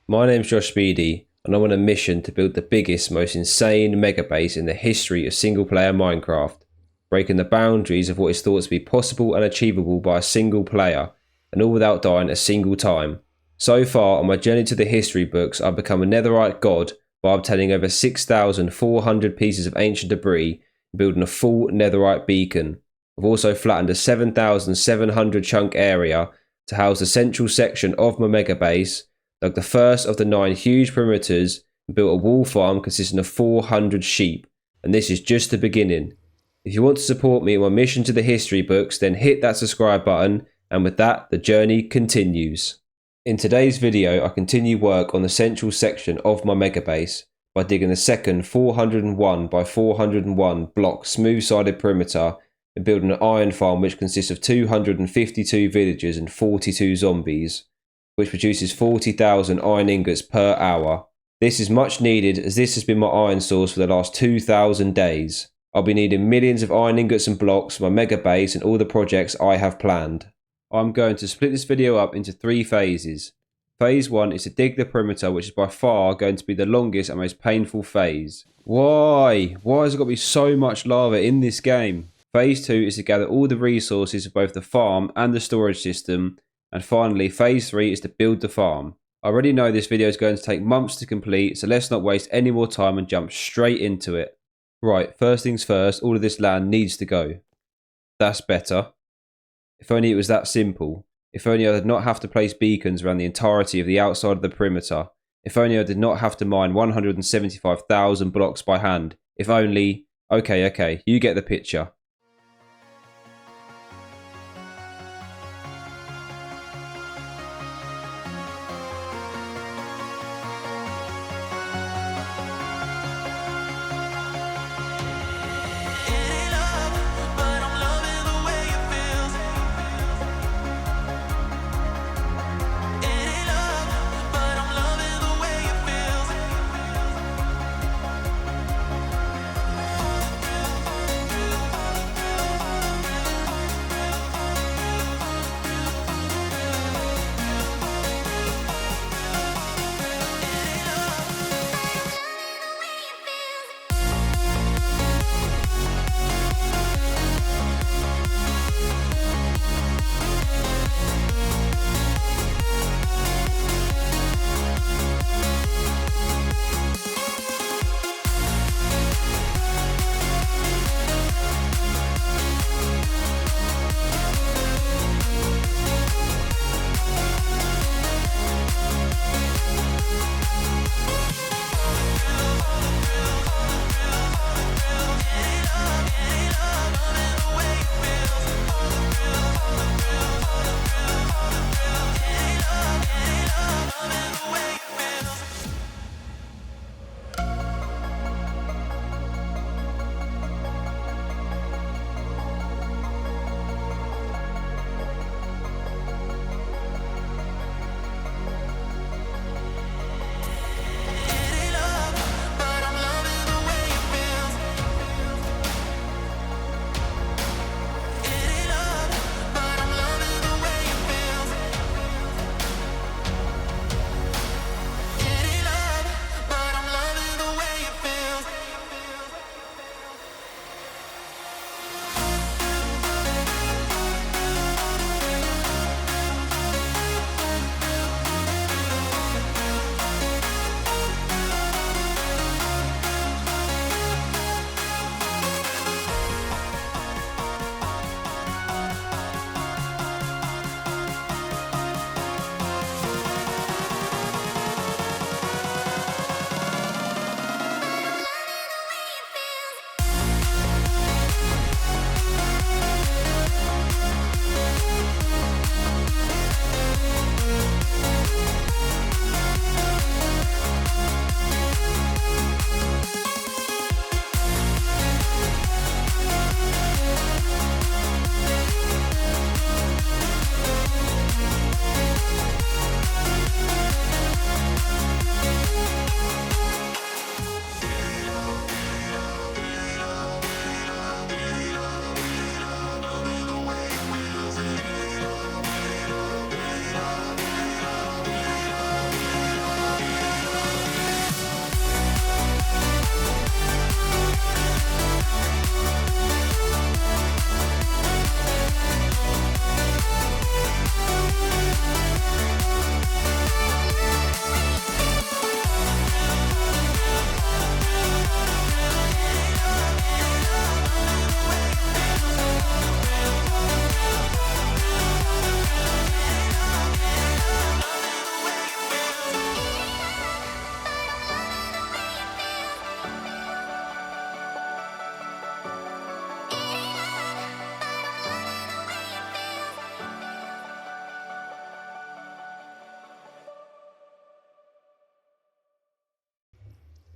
My name's JOSSPe3dy and I'm on a mission to build the biggest, most insane mega base in the history of single player Minecraft, breaking the boundaries of what is thought to be possible and achievable by a single player, and all without dying a single time. So far on my journey to the history books, I've become a netherite god by obtaining over 6,400 pieces of ancient debris and building a full netherite beacon. I've also flattened a 7,700 chunk area to house the central section of my mega base, dug the first of the 9 huge perimeters, and built a wool farm consisting of 400 sheep, and this is just the beginning. If you want to support me on my mission to the history books, then hit that subscribe button, and with that, the journey continues. In today's video, I continue work on the central section of my mega base by digging the second 401 by 401 block smooth-sided perimeter and building an iron farm which consists of 252 villagers and 42 zombies, which produces 40,000 iron ingots per hour. This is much needed as this has been my iron source for the last 2,000 days. I'll be needing millions of iron ingots and blocks for my mega base and all the projects I have planned. I'm going to split this video up into 3 phases. Phase 1 is to dig the perimeter, which is by far going to be the longest and most painful phase. Why? Why has there got to be so much lava in this game? Phase 2 is to gather all the resources for both the farm and the storage system. And finally, phase 3 is to build the farm. I already know this video is going to take months to complete, so let's not waste any more time and jump straight into it. Right, first things first, all of this land needs to go. That's better. If only it was that simple. If only I did not have to place beacons around the entirety of the outside of the perimeter. If only I did not have to mine 175,000 blocks by hand. If only... Okay, you get the picture.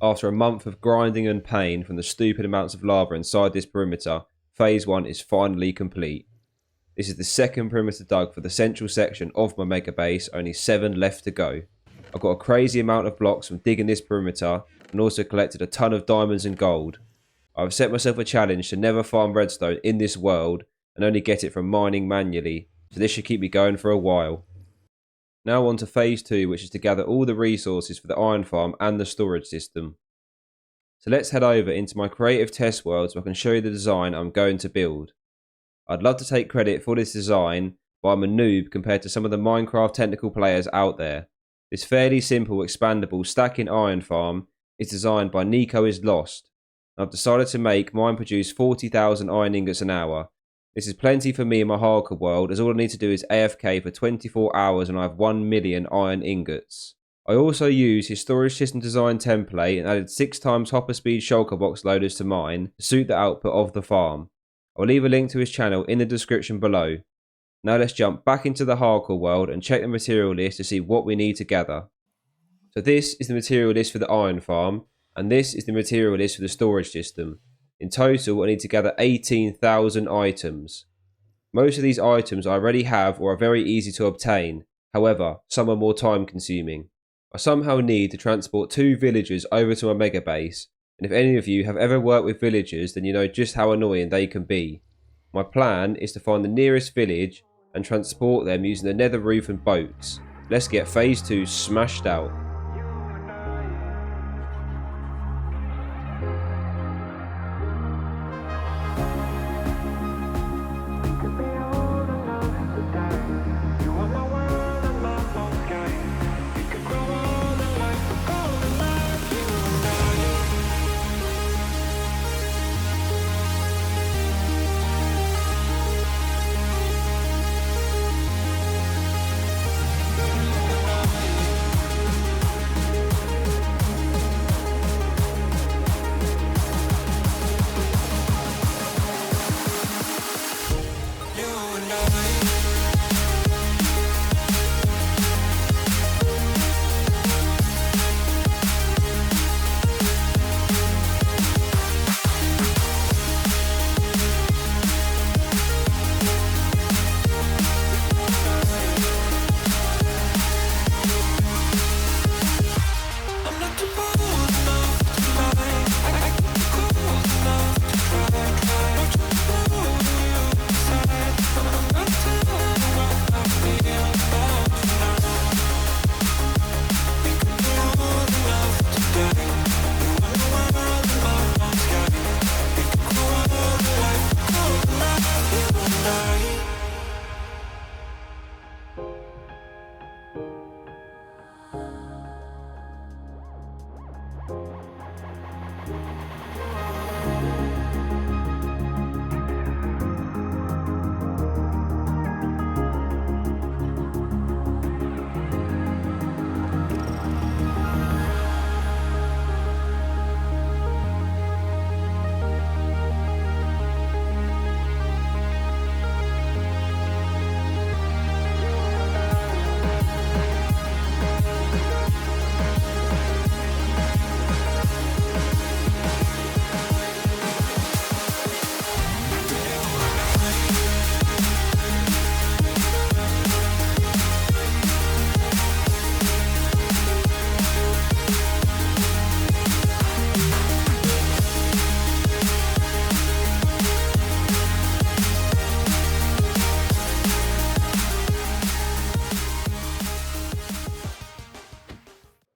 After a month of grinding and pain from the stupid amounts of lava inside this perimeter, phase 1 is finally complete. This is the second perimeter dug for the central section of my mega base, only 7 left to go. I've got a crazy amount of blocks from digging this perimeter and also collected a ton of diamonds and gold. I've set myself a challenge to never farm redstone in this world and only get it from mining manually, so this should keep me going for a while. Now on to phase 2, which is to gather all the resources for the iron farm and the storage system. So let's head over into my creative test world so I can show you the design I'm going to build. I'd love to take credit for this design, but I'm a noob compared to some of the Minecraft technical players out there. This fairly simple expandable stacking iron farm is designed by Nico is Lost. I've decided to make mine produce 40,000 iron ingots an hour. This is plenty for me in my hardcore world, as all I need to do is AFK for 24 hours and I have 1 million iron ingots. I also use his storage system design template and added 6 times hopper speed shulker box loaders to mine to suit the output of the farm. I'll leave a link to his channel in the description below. Now let's jump back into the hardcore world and check the material list to see what we need to gather. So this is the material list for the iron farm, and this is the material list for the storage system. In total, I need to gather 18,000 items. Most of these items I already have or are very easy to obtain. However, some are more time consuming. I somehow need to transport 2 villagers over to my mega base, and if any of you have ever worked with villagers, then you know just how annoying they can be. My plan is to find the nearest village and transport them using the nether roof and boats. Let's get phase 2 smashed out.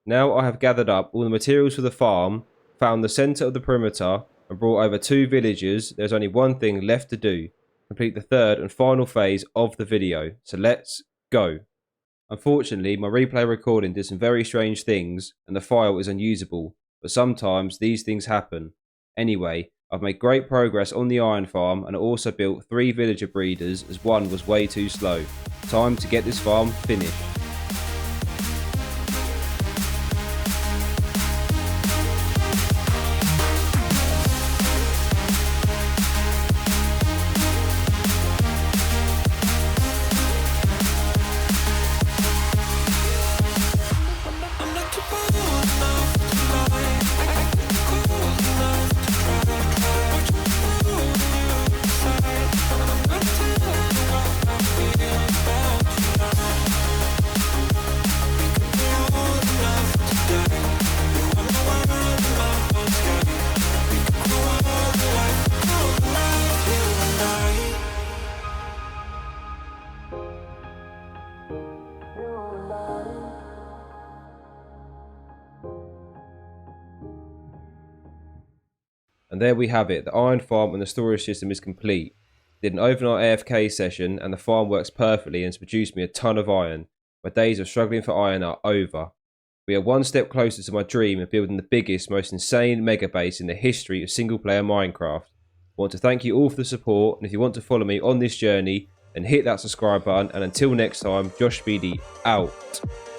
Now I have gathered up all the materials for the farm, found the centre of the perimeter, and brought over 2 villagers. There's only one thing left to do: complete the third and final phase of the video. So let's go. Unfortunately, my replay recording did some very strange things and the file is unusable, but sometimes these things happen. Anyway, I've made great progress on the iron farm and I also built 3 villager breeders as one was way too slow. Time to get this farm finished. And there we have it, the iron farm and the storage system is complete. Did an overnight AFK session and the farm works perfectly and has produced me a ton of iron. My days of struggling for iron are over. We are one step closer to my dream of building the biggest, most insane mega base in the history of single player Minecraft. I want to thank you all for the support, and if you want to follow me on this journey, then hit that subscribe button, and until next time, JOSSPe3dy out.